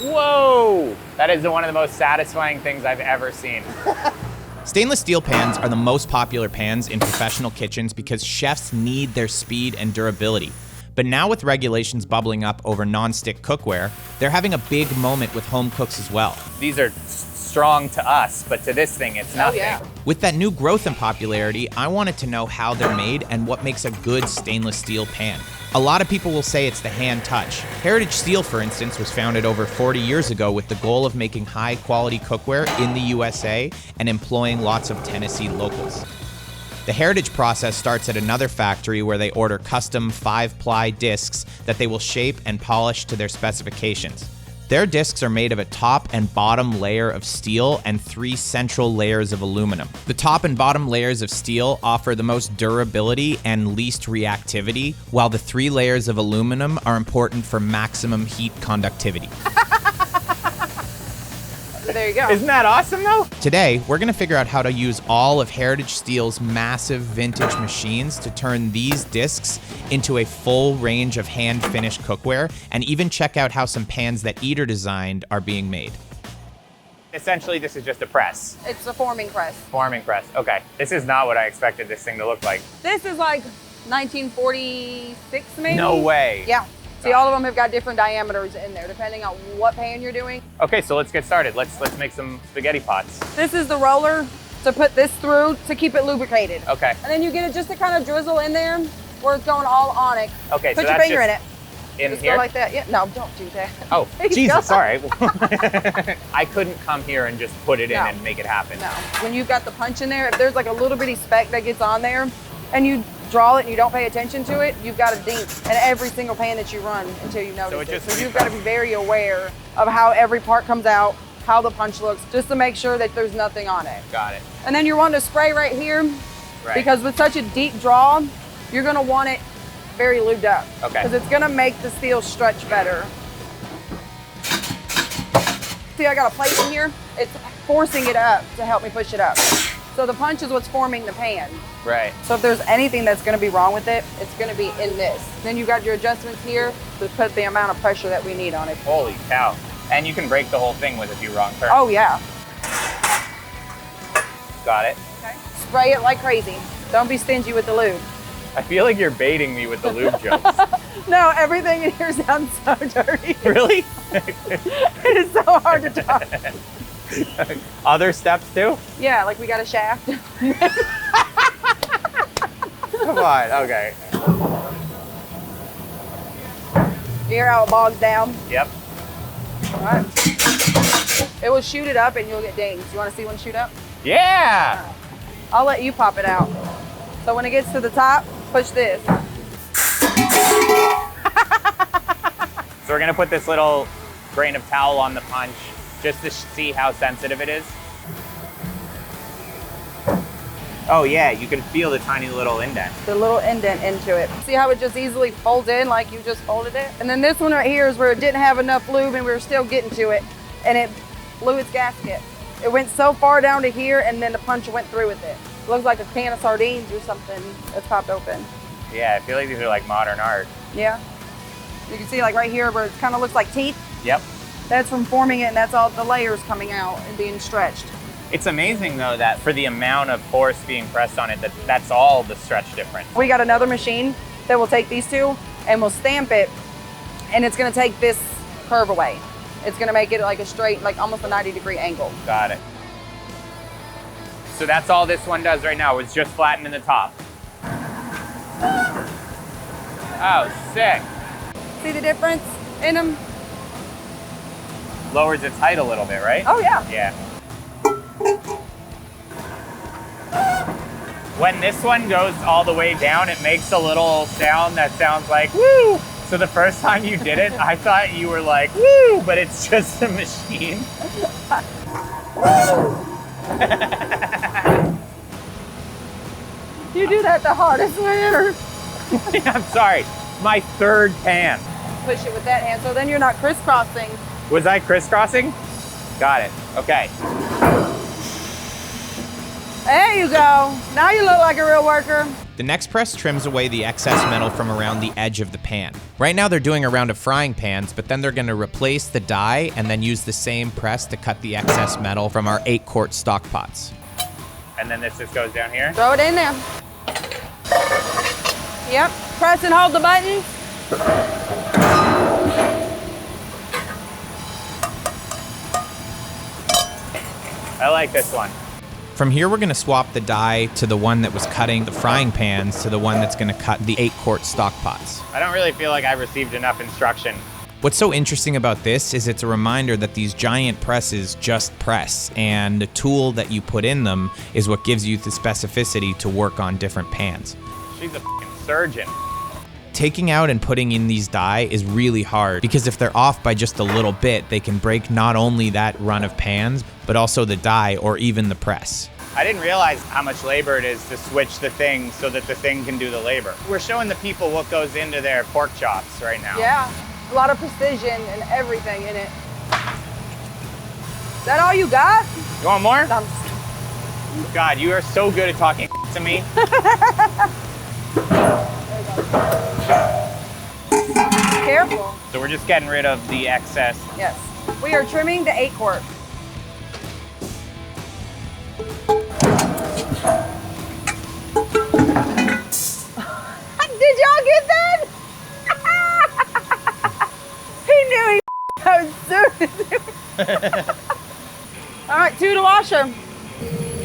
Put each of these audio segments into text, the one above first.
Whoa! That is one of the most satisfying things I've ever seen. Stainless steel pans are the most popular pans in professional kitchens because chefs need their speed and durability. But now with regulations bubbling up over non-stick cookware, they're having a big moment with home cooks as well. These are strong to us, but to this thing, it's nothing. Oh, yeah. With that new growth in popularity, I wanted to know how they're made and what makes a good stainless steel pan. A lot of people will say it's the hand touch. Heritage Steel, for instance, was founded over 40 years ago with the goal of making high-quality cookware in the USA and employing lots of Tennessee locals. The Heritage process starts at another factory where they order custom 5-ply discs that they will shape and polish to their specifications. Their discs are made of a top and bottom layer of steel and 3 central layers of aluminum. The top and bottom layers of steel offer the most durability and least reactivity, while the 3 layers of aluminum are important for maximum heat conductivity. There you go. Isn't that awesome, though? Today, we're gonna figure out how to use all of Heritage Steel's massive vintage machines to turn these discs into a full range of hand-finished cookware, and even check out how some pans that Eater designed are being made. Essentially, this is just a press. It's a forming press. Forming press. Okay. This is not what I expected this thing to look like. This is like 1946, maybe? No way. Yeah. See, all of them have got different diameters in there, depending on what pan you're doing. Okay, so let's get started. Let's make some spaghetti pots. This is the roller to put this through to keep it lubricated. Okay. And then you get it just to kind of drizzle in there where it's going all on it. Okay, Put so your that's finger in just it. in Just here? go like that. Yeah. No, don't do that. Oh, There you Jesus, go. all right. I couldn't come here and just put it in No. and make it happen. No. When you've got the punch in there, if there's like a little bitty speck that gets on there and you draw it and you don't pay attention to it, you've got a dink in every single pan that you run until you notice it. So you've got to be very aware of how every part comes out, how the punch looks, just to make sure that there's nothing on it. Got it. And then you're wanting to spray right here, Right. because with such a deep draw, you're gonna want it very lubed up. Okay. Because it's gonna make the steel stretch better. See, I got a plate in here. It's forcing it up to help me push it up. So the punch is what's forming the pan. Right. So if there's anything that's gonna be wrong with it, it's gonna be in this. Then you got your adjustments here to put the amount of pressure that we need on it. Holy cow. And you can break the whole thing with a few wrong turns. Oh yeah. Got it. Okay. Spray it like crazy. Don't be stingy with the lube. I feel like you're baiting me with the lube jokes. No, everything in here sounds so dirty. Really? It is so hard to talk. Other steps too? Yeah, like we got a shaft. Come on, okay. You hear how it bogs down? Yep. All right. It will shoot it up and you'll get dings. You want to see one shoot up? Yeah! I'll let you pop it out. So when it gets to the top, push this. So we're gonna put this little grain of towel on the punch just to see how sensitive it is. Oh yeah, you can feel the tiny little indent. The little indent into it. See how it just easily folds in like you just folded it? And then this one right here is where it didn't have enough lube and we were still getting to it and it blew its gasket. It went so far down to here and then the punch went through with it. It looks like a can of sardines or something that's popped open. Yeah, I feel like these are like modern art. Yeah. You can see like right here where it kind of looks like teeth. Yep. That's from forming it and that's all the layers coming out and being stretched. It's amazing though that for the amount of force being pressed on it, that's all the stretch difference. We got another machine that will take these two and we'll stamp it and it's gonna take this curve away. It's gonna make it like a straight, like almost a 90-degree angle. Got it. So that's all this one does right now, is just flattening the top. Oh, sick. See the difference in them? Lowers its height a little bit, right? Oh yeah. Yeah. When this one goes all the way down, it makes a little sound that sounds like woo. So the first time you did it, I thought you were like woo, but it's just a machine. You do that the hardest way. I'm sorry, my third pan. Push it with that hand so then you're not crisscrossing. Was I crisscrossing? Got it, okay. There you go. Now you look like a real worker. The next press trims away the excess metal from around the edge of the pan. Right now they're doing a round of frying pans, but then they're gonna replace the die and then use the same press to cut the excess metal from our 8-quart stock pots. And then this just goes down here. Throw it in there. Yep. Press and hold the button. I like this one. From here, we're gonna swap the die to the one that was cutting the frying pans to the one that's gonna cut the 8-quart stock pots. I don't really feel like I received enough instruction. What's so interesting about this is it's a reminder that these giant presses just press, and the tool that you put in them is what gives you the specificity to work on different pans. She's a f***ing surgeon. Taking out and putting in these die is really hard because if they're off by just a little bit, they can break not only that run of pans, but also the die or even the press. I didn't realize how much labor it is to switch the thing so that the thing can do the labor. We're showing the people what goes into their pork chops right now. Yeah. A lot of precision and everything in it. Is that all you got? You want more? I'm God, you are so good at talking to me. Careful. So we're just getting rid of the excess. Yes. We are trimming the 8-quart. Did y'all get that? He knew he as soon as All right, 2 to wash them.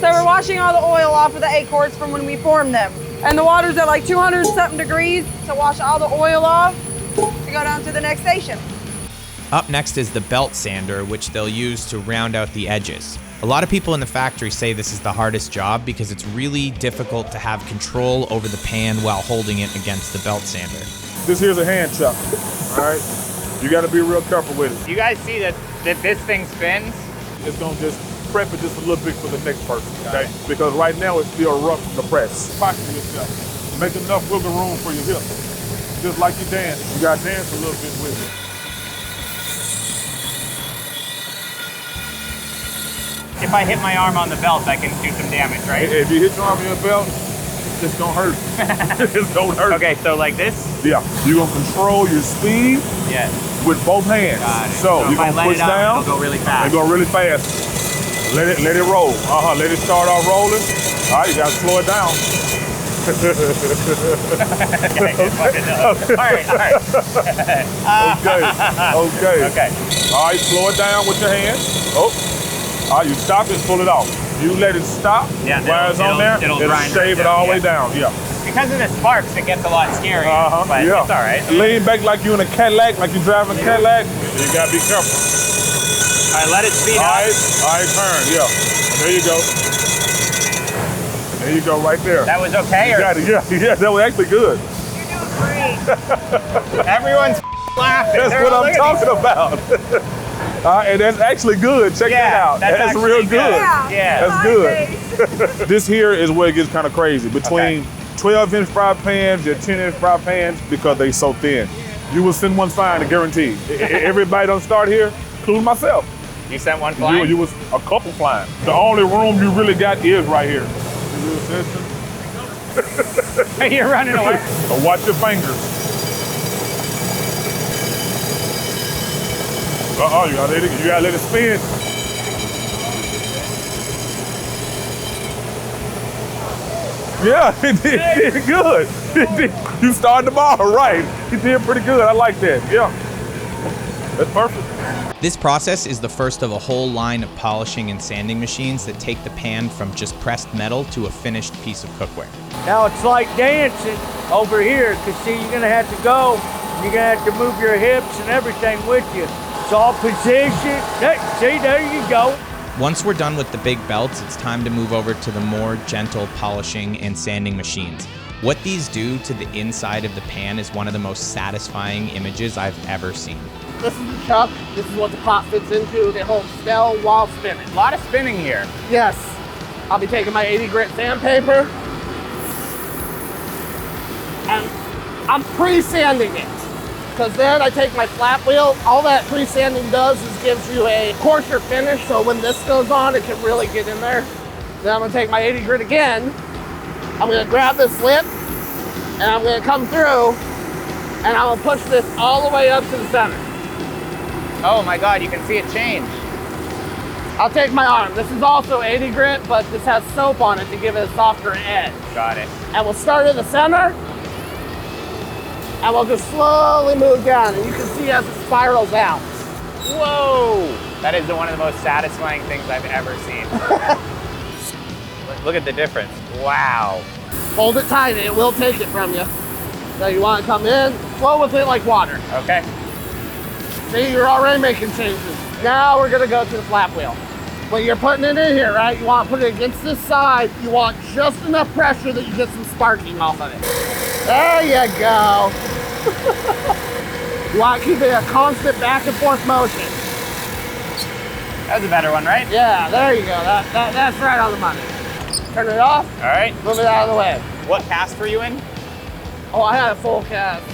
So we're washing all the oil off of the 8-quarts from when we formed them. And the water's at like 200-something degrees to wash all the oil off to go down to the next station. Up next is the belt sander, which they'll use to round out the edges. A lot of people in the factory say this is the hardest job because it's really difficult to have control over the pan while holding it against the belt sander. This here's a hand chop, all right? You gotta be real careful with it. You guys see that this thing spins? It's gonna just prep it just a little bit for the next person, okay? Because right now it's still rough in the press. Posture yourself. Make enough wiggle room for your hip. Just like you dance. You gotta dance a little bit with it. If I hit my arm on the belt, I can do some damage, right? If you hit your arm in your belt, it's gonna hurt. It's gonna hurt. Okay, so like this? Yeah, you're gonna control your speed Yeah. with both hands. Got it. So if you're I gonna let push it out, down. it'll go really fast. It'll go really fast. Let it roll. Let it start off rolling. All right, you gotta slow it down. Okay, all right. Okay. All right, slow it down with your hand. Oh. All right, you stop it, pull it off. You let it stop. Yeah, while it's on there, it'll grind shave it all the way down. Yeah. Because of the sparks, it gets a lot scary. But yeah. it's all right. Lean back like you in a Cadillac, like you're driving a Cadillac. You gotta be careful. All right, let it speed up. All right, turn. Yeah. There you go. There you go, right there. That was okay? You got it. Yeah, that was actually good. You're doing great. Everyone's laughing. That's what I'm talking about. And that's actually good. Check that out. That's real good. Yeah. That's good. This here is where it gets kind of crazy. Between 12-inch fry pans and 10-inch fry pans, because they so thin. You will send one flying, I guarantee. Everybody don't start here, including myself. You sent one flying? You was a couple flying. The only room you really got is right here. You're running away. So watch your fingers. You gotta let it spin. Yeah, it did good. You started the ball right. You did pretty good. I like that. Yeah, that's perfect. This process is the first of a whole line of polishing and sanding machines that take the pan from just pressed metal to a finished piece of cookware. Now it's like dancing over here, because see, you're gonna have to go, you're gonna have to move your hips and everything with you. It's all position. See, there you go. Once we're done with the big belts, it's time to move over to the more gentle polishing and sanding machines. What these do to the inside of the pan is one of the most satisfying images I've ever seen. This is the chuck. This is what the pot fits into. They hold still while spinning. A lot of spinning here. Yes. I'll be taking my 80 grit sandpaper and I'm pre-sanding it. Because then I take my flat wheel. All that pre-sanding does is gives you a coarser finish, so when this goes on, it can really get in there. Then I'm gonna take my 80 grit again. I'm gonna grab this lip and I'm gonna come through and I'm gonna push this all the way up to the center. Oh my God, you can see it change. I'll take my arm. This is also 80 grit, but this has soap on it to give it a softer edge. Got it. And we'll start in the center and we'll just slowly move down and you can see as it spirals out. Whoa! That is one of the most satisfying things I've ever seen. Look at the difference. Wow. Hold it tight, it will take it from you. So you want to come in, flow with it like water. Okay. See, you're already making changes. Now we're gonna go to the flap wheel. When you're putting it in here, right, you want to put it against this side. You want just enough pressure that you get some sparking off of it. There you go. You want to keep it a constant back and forth motion. That was a better one, right? Yeah, there you go. That's right on the money. Turn it off. All right. Move it out of the way. What cast were you in? Oh, I had a full cast.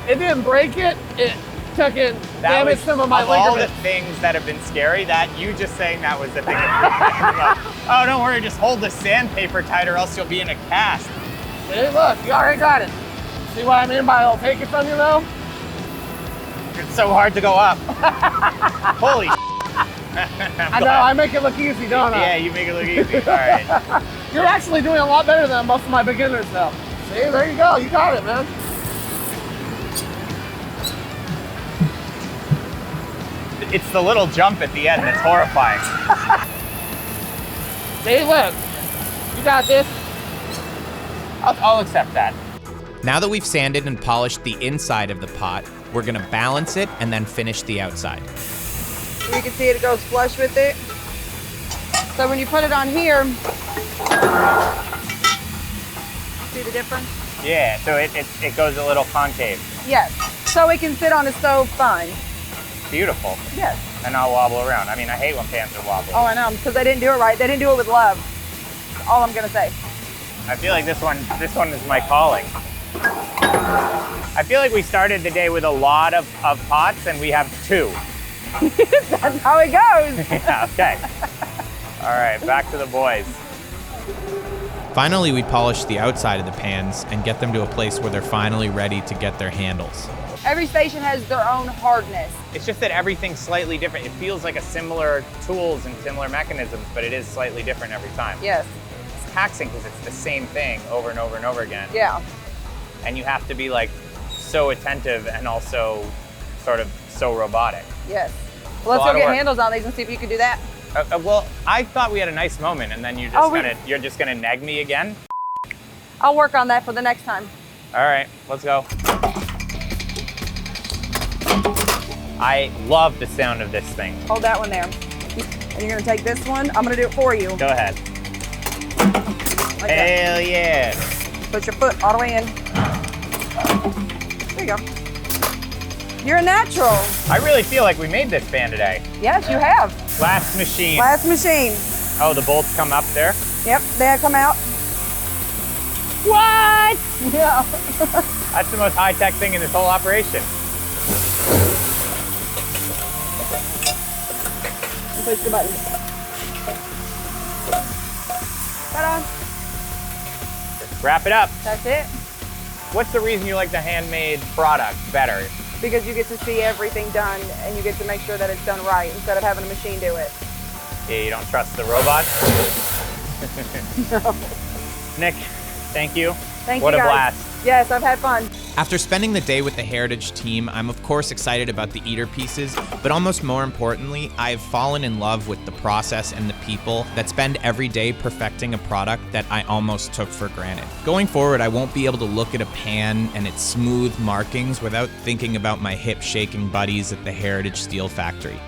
It didn't break it. It took in damage some of my all the ligaments. things that have been scary, that you just saying that was the thing that freaked me out. Oh, don't worry, just hold the sandpaper tight or else you'll be in a cast. See, look, you already got it. See what I mean by it'll take it from you though? It's so hard to go up. Holy I know, I make it look easy, don't I? Yeah, you make it look easy. All right. You're actually doing a lot better than most of my beginners though. See, there you go, you got it, man. It's the little jump at the end that's horrifying. See, look, you got this. I'll accept that. Now that we've sanded and polished the inside of the pot, we're gonna balance it and then finish the outside. You can see it goes flush with it. So when you put it on here, see the difference? Yeah, so it goes a little concave. Yes. So it can sit on the stove fine. Beautiful. Yes. And not wobble around. I mean, I hate when pans are wobbly. Oh, I know, because they didn't do it right. They didn't do it with love. That's all I'm gonna say. I feel like this one is my calling. I feel like we started the day with a lot of pots and we have 2. That's how it goes. Yeah, okay. All right, back to the boys. Finally, we polish the outside of the pans and get them to a place where they're finally ready to get their handles. Every station has their own hardness. It's just that everything's slightly different. It feels like a similar tools and similar mechanisms, but it is slightly different every time. Yes. It's taxing because it's the same thing over and over and over again. Yeah. And you have to be like so attentive and also sort of so robotic. Yes. Well, let's lot go of get work. handles on these and see if you can do that. Well, I thought we had a nice moment, and then you're just gonna neg me again. I'll work on that for the next time. All right, let's go. I love the sound of this thing. Hold that one there. And you're gonna take this one. I'm gonna do it for you. Go ahead. Like that. Hell yeah. Put your foot all the way in. There you go. You're a natural. I really feel like we made this fan today. Yes, you have. Last machine. Last machine. Oh, the bolts come up there? Yep, they come out. What? Yeah. That's the most high-tech thing in this whole operation. Push the button. Ta-da. Wrap it up. That's it. What's the reason you like the handmade product better? Because you get to see everything done and you get to make sure that it's done right instead of having a machine do it. Yeah, you don't trust the robot? No. Nick, thank you. Thank What you a guys. blast. Yes, I've had fun. After spending the day with the Heritage team, I'm of course excited about the eater pieces, but almost more importantly, I've fallen in love with the process and the people that spend every day perfecting a product that I almost took for granted. Going forward, I won't be able to look at a pan and its smooth markings without thinking about my hip-shaking buddies at the Heritage Steel Factory.